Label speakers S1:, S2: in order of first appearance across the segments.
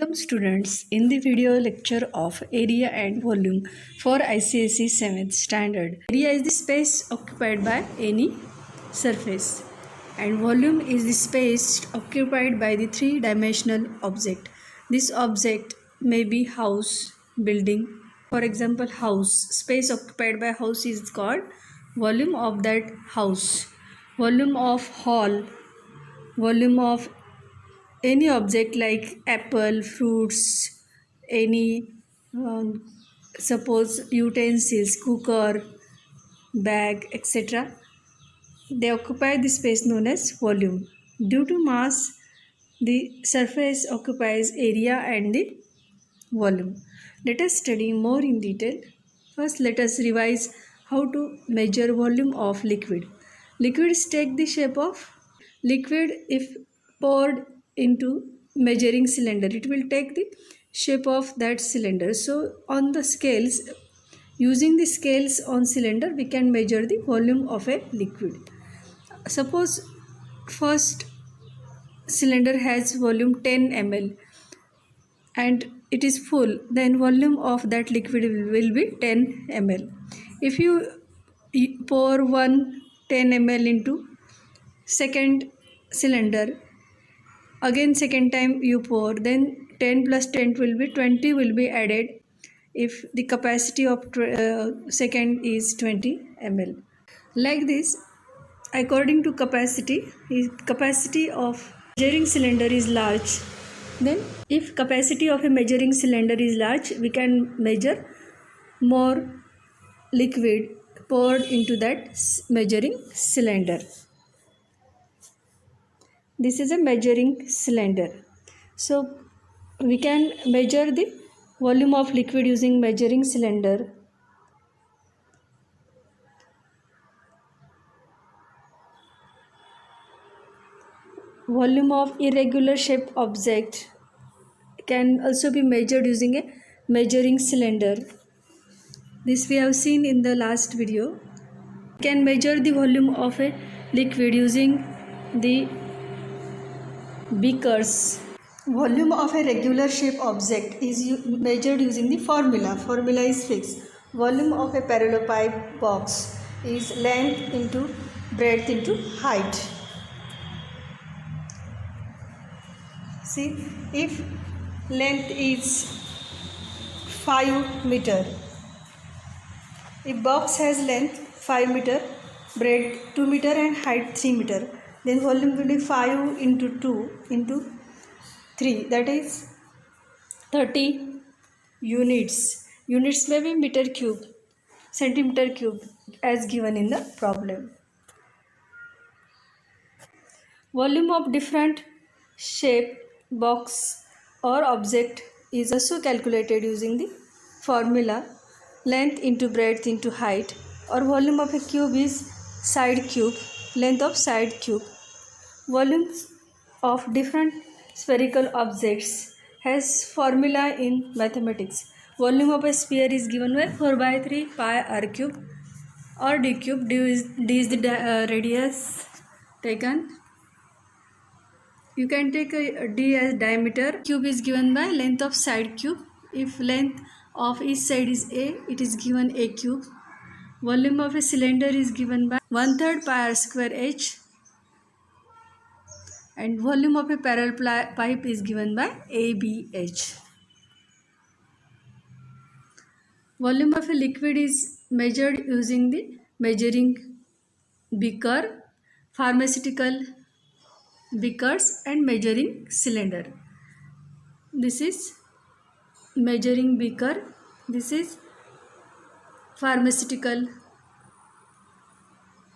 S1: Welcome students in the video lecture of area and volume for ICSE 7th standard. Area is the space occupied by any surface and volume is the space occupied by the three-dimensional object. This object may be house, building. For example, house. Space occupied by house is called volume of that house. Volume of hall, volume of any object like apple, fruits, any suppose utensils, cooker, bag, etc. They occupy the space known as volume. Due to mass, the surface occupies area and the volume. Let us study more in detail. First, let us revise how to measure volume of liquid. Liquids take the shape of liquid if poured into measuring cylinder. It will take the shape of that cylinder. So on the scales, using the scales on cylinder, we can measure the volume of a liquid. Suppose first cylinder has volume 10 ml and it is full, then volume of that liquid will be 10 ml. If you pour 10 ml into second cylinder, again second time you pour, then 10 plus 10 will be 20 will be added if the capacity of second is 20 ml. Like this, according to capacity, if capacity of measuring cylinder is large, then if capacity of a measuring cylinder is large, we can measure more liquid poured into that measuring cylinder. This is a measuring cylinder. So we can measure the volume of liquid using measuring cylinder. Volume of irregular shaped object can also be measured using a measuring cylinder. This we have seen in the last video. We can measure the volume of a liquid using the beakers. Volume of a regular shape object is measured using the formula. Formula is fixed. Volume of a parallelepiped box is length into breadth into height. See, if length is 5 meter, if box has length 5 meter, breadth 2 meter and height 3 meter, then volume will be 5 into 2 into 3, that is 30 units. Units may be meter cube, centimeter cube as given in the problem. Volume of different shape, box or object is also calculated using the formula length into breadth into height, or volume of a cube is side cube, length of side cube. Volumes of different spherical objects has formula in mathematics. Volume of a sphere is given by 4 by 3 pi r cube or d cube. D is the radius taken. You can take a d as diameter. Cube is given by length of side cube. If length of each side is a, it is given a cube. Volume of a cylinder is given by 1/3 pi r square h, and volume of a parallel pipe is given by ABH. Volume of a liquid is measured using the measuring beaker, pharmaceutical beakers and measuring cylinder. This is measuring beaker, this is pharmaceutical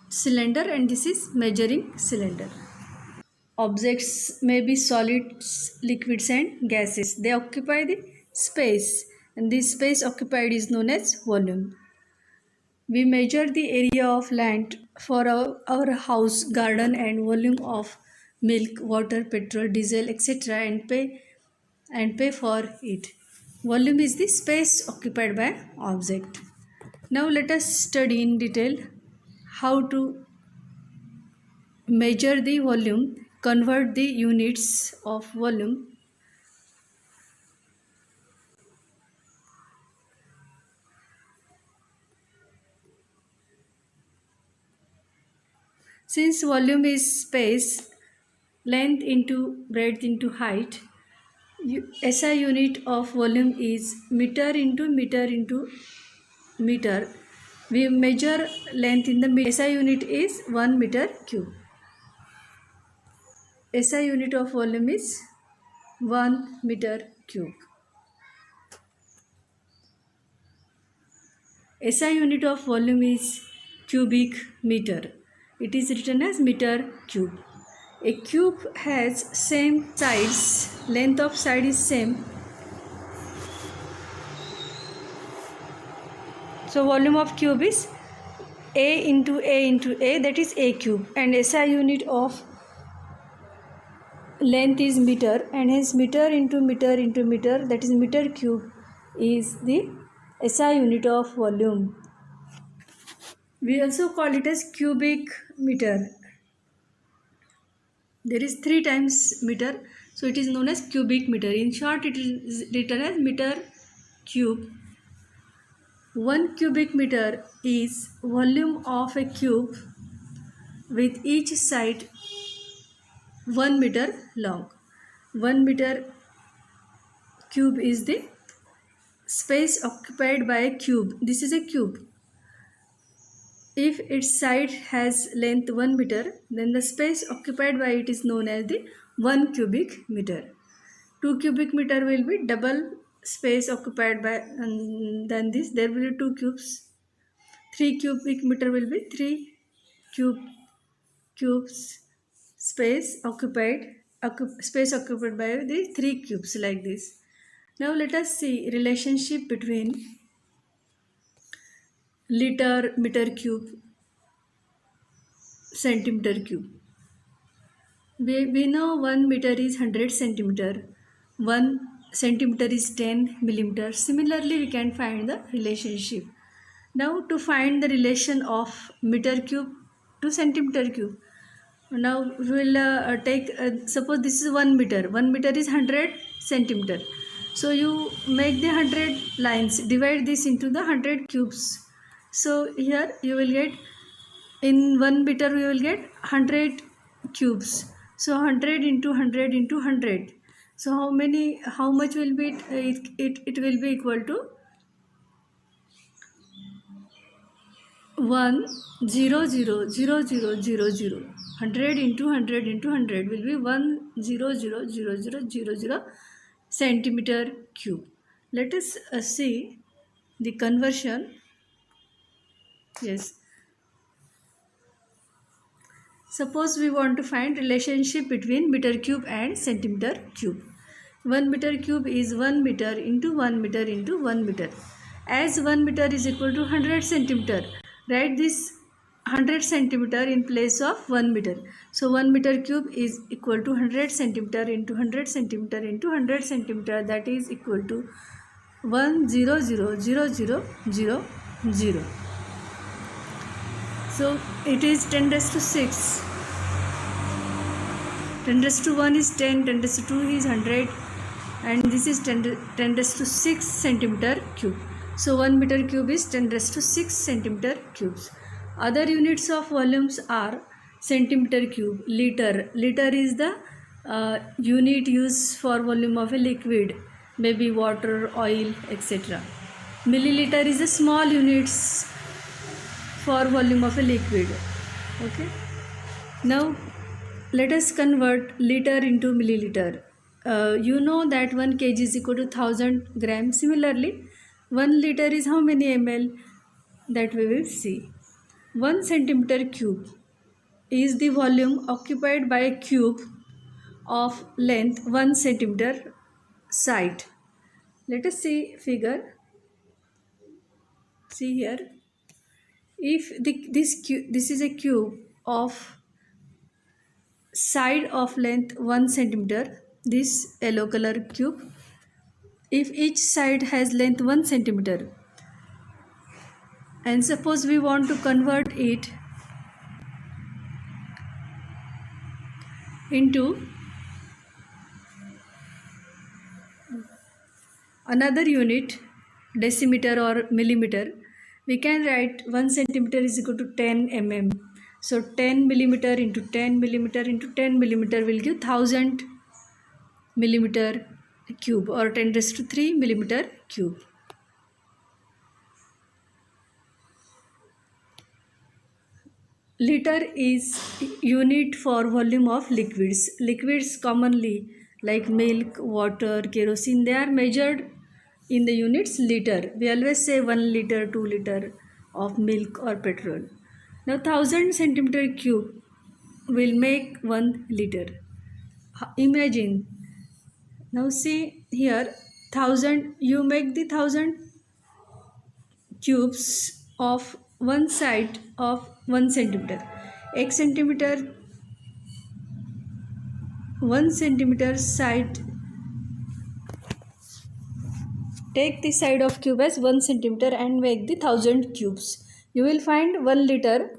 S1: cylinder, and this is measuring cylinder. Objects may be solids, liquids and gases. They occupy the space, and this space occupied is known as volume. We measure the area of land for our house, garden and volume of milk, water, petrol, diesel, etc. and pay for it. Volume is the space occupied by object. Now let us study in detail how to measure the volume, convert the units of volume. Since volume is space, length into breadth into height, SI unit of volume is meter into meter into meter. We measure length in the meter. SI unit is 1 meter cube. SI unit of volume is 1 meter cube. SI unit of volume is cubic meter. It is written as meter cube. A cube has same sides, length of side is same. So volume of cube is A into A into A, that is A cube, and SI unit of length is meter, and hence meter into meter, that is meter cube, is the SI unit of volume. We also call it as cubic meter. There is 3 times meter, so it is known as cubic meter. In short, it is written as meter cube. 1 cubic meter is volume of a cube with each side 1 meter long. 1 meter cube is the space occupied by a cube. This is a cube. If its side has length 1 meter, then the space occupied by it is known as the 1 cubic meter. 2 cubic meter will be double space occupied by, and then this, there will be 2 cubes. 3 cubic meter will be 3 cubes space occupied by the 3 cubes, like this. Now let us see relationship between liter, meter cube, centimeter cube. We know 1 meter is 100 centimeter, 1 centimeter is 10 millimeter. Similarly, we can find the relationship. Now to find the relation of meter cube to centimeter cube, now we will take, suppose this is 1 meter. 1 meter is 100 centimeter. So you make the 100 lines, divide this into the 100 cubes. So here you will get, in 1 meter we will get 100 cubes. So 100 into 100 into 100. So how much will be it will be equal to 1000000. 100 into 100 into 100 will be 1000000 centimeter cube. Let us see the conversion. Yes. Suppose we want to find relationship between meter cube and centimeter cube. 1 meter cube is 1 meter into 1 meter into 1 meter. As 1 meter is equal to 100 centimeter, write this 100 centimeter in place of 1 meter. So 1 meter cube is equal to 100 centimeter into 100 centimeter into 100 centimeter, that is equal to 1000000. So it is 10 raised to 6. 10 raised to 1 is 10, 10 raised to 2 is 100, and this is 10 raised to 6 centimeter cube. So 1 meter cube is 10 raised to 6 centimeter cubes. Other units of volumes are centimeter cube, liter. Liter is the unit used for volume of a liquid, maybe water, oil, etc. Milliliter is a small units for volume of a liquid. Okay. Now let us convert liter into milliliter. You know that 1 kg is equal to 1000 grams. Similarly, 1 liter is how many ml? That we will see. 1 centimeter cube is the volume occupied by a cube of length 1 centimeter side. Let us see figure. See here. If this is a cube of side of length 1 centimeter, this yellow color cube, if each side has length 1 centimeter, and suppose we want to convert it into another unit, decimeter or millimeter, we can write 1 centimeter is equal to 10 mm. So 10 millimeter into 10 millimeter into 10 millimeter will give 1000 millimeter cube or 10 raised to 3 millimeter cube. Liter is unit for volume of liquids. Liquids commonly like milk, water, kerosene, they are measured in the units liter. We always say 1 liter, 2 liter of milk or petrol. Now 1000 centimeter cube will make 1 liter. Imagine, now see here, 1000, you make the 1000 cubes of one side of 1 centimeter. 1 centimeter, 1 centimeter side, take the side of cube as 1 centimeter and make the 1000 cubes. You will find 1 liter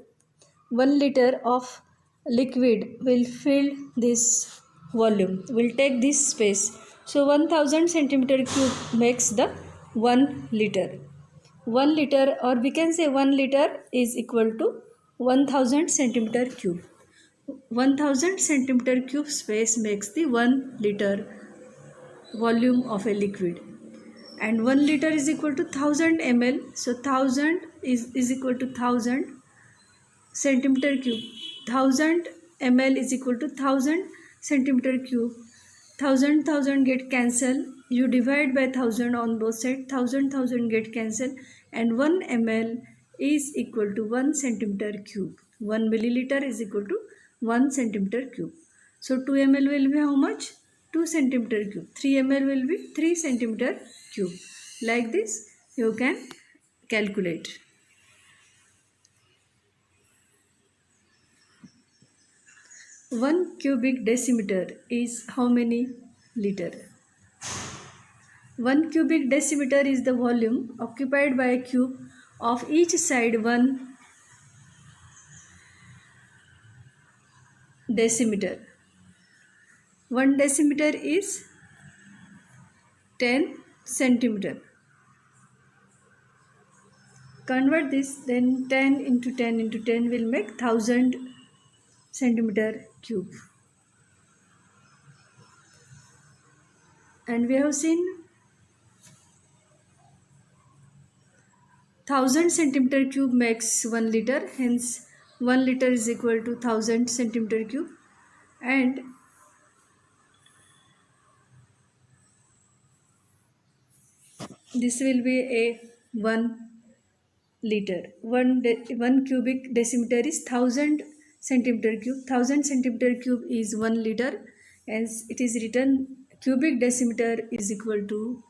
S1: of liquid will fill this volume, will take this space. So 1000 centimeter cube makes the 1 liter. 1 liter, or we can say 1 liter is equal to 1000 centimeter cube. 1000 centimeter cube space makes the 1 liter volume of a liquid, and 1 liter is equal to 1000 ml. So 1000 is equal to 1000 centimeter cube. 1000 ml is equal to 1000 centimeter cube. 1000 get cancel. You divide by 1000 on both sides. 1000 get cancel, and 1 ml is equal to 1 centimeter cube. 1 milliliter is equal to 1 centimeter cube. So 2 ml will be how much? 2 centimeter cube. 3 ml will be 3 centimeter cube. Like this you can calculate. 1 cubic decimeter is how many liter? 1 cubic decimeter is the volume occupied by a cube of each side 1 decimeter. 1 decimeter is 10 centimeter. Convert this, then 10 into 10 into 10 will make 1000 centimeter cube. And we have seen 1000 centimeter cube makes 1 liter, hence 1 liter is equal to 1000 centimeter cube, and this will be a 1 liter. 1 cubic decimeter is 1000 centimeter cube. 1000 centimeter cube is 1 liter, hence it is written cubic decimeter is equal to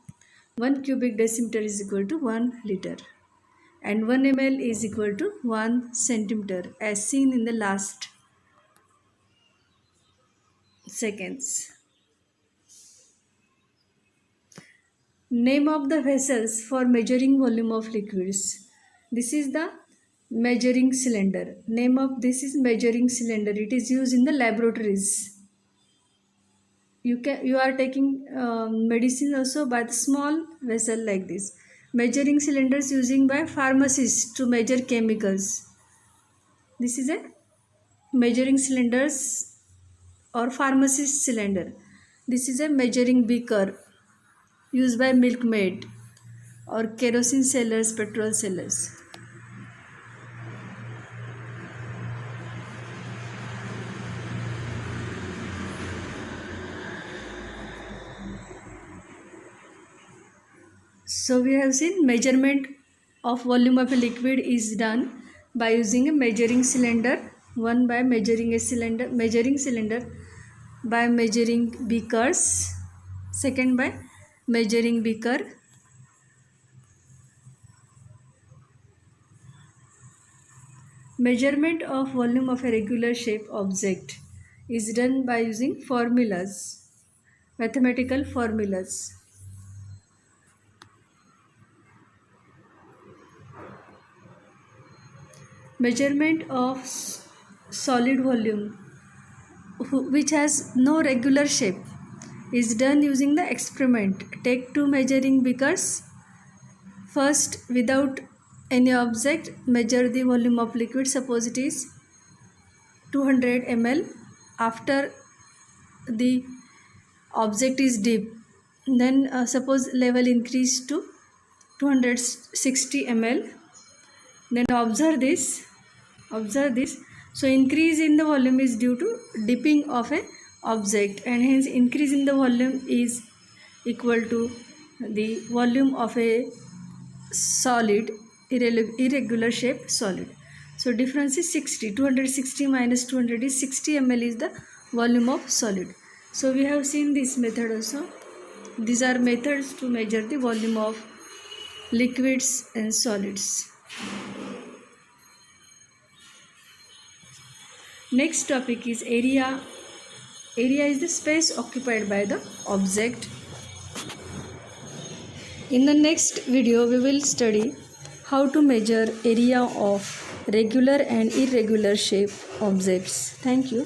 S1: 1 cubic decimeter is equal to 1 liter, and 1 ml is equal to 1 centimeter as seen in the last seconds. Name of the vessels for measuring volume of liquids. This is the measuring cylinder. Name of this is measuring cylinder. It is used in the laboratories. You are taking medicine also by the small vessel like this. Measuring cylinders using by pharmacists to measure chemicals. This is a measuring cylinders or pharmacist cylinder. This is a measuring beaker used by milkmaid or kerosene sellers, petrol sellers. So we have seen measurement of volume of a liquid is done by using a measuring cylinder. One by measuring cylinder by measuring beakers. Second by measuring beaker. Measurement of volume of a regular shape object is done by using formulas, mathematical formulas. Measurement of solid volume which has no regular shape is done using the experiment. Take 2 measuring beakers. First, without any object, measure the volume of liquid. Suppose it is 200 ml after the object is deep. Then suppose level increase to 260 ml. Then observe this. So increase in the volume is due to dipping of a object, and hence increase in the volume is equal to the volume of a solid, irregular shape solid. So difference is 60. 260 minus 200 is 60 ml is the volume of solid. So we have seen this method also. These are methods to measure the volume of liquids and solids. Next topic is area. Area is the space occupied by the object. In the next video, we will study how to measure area of regular and irregular shape objects. Thank you.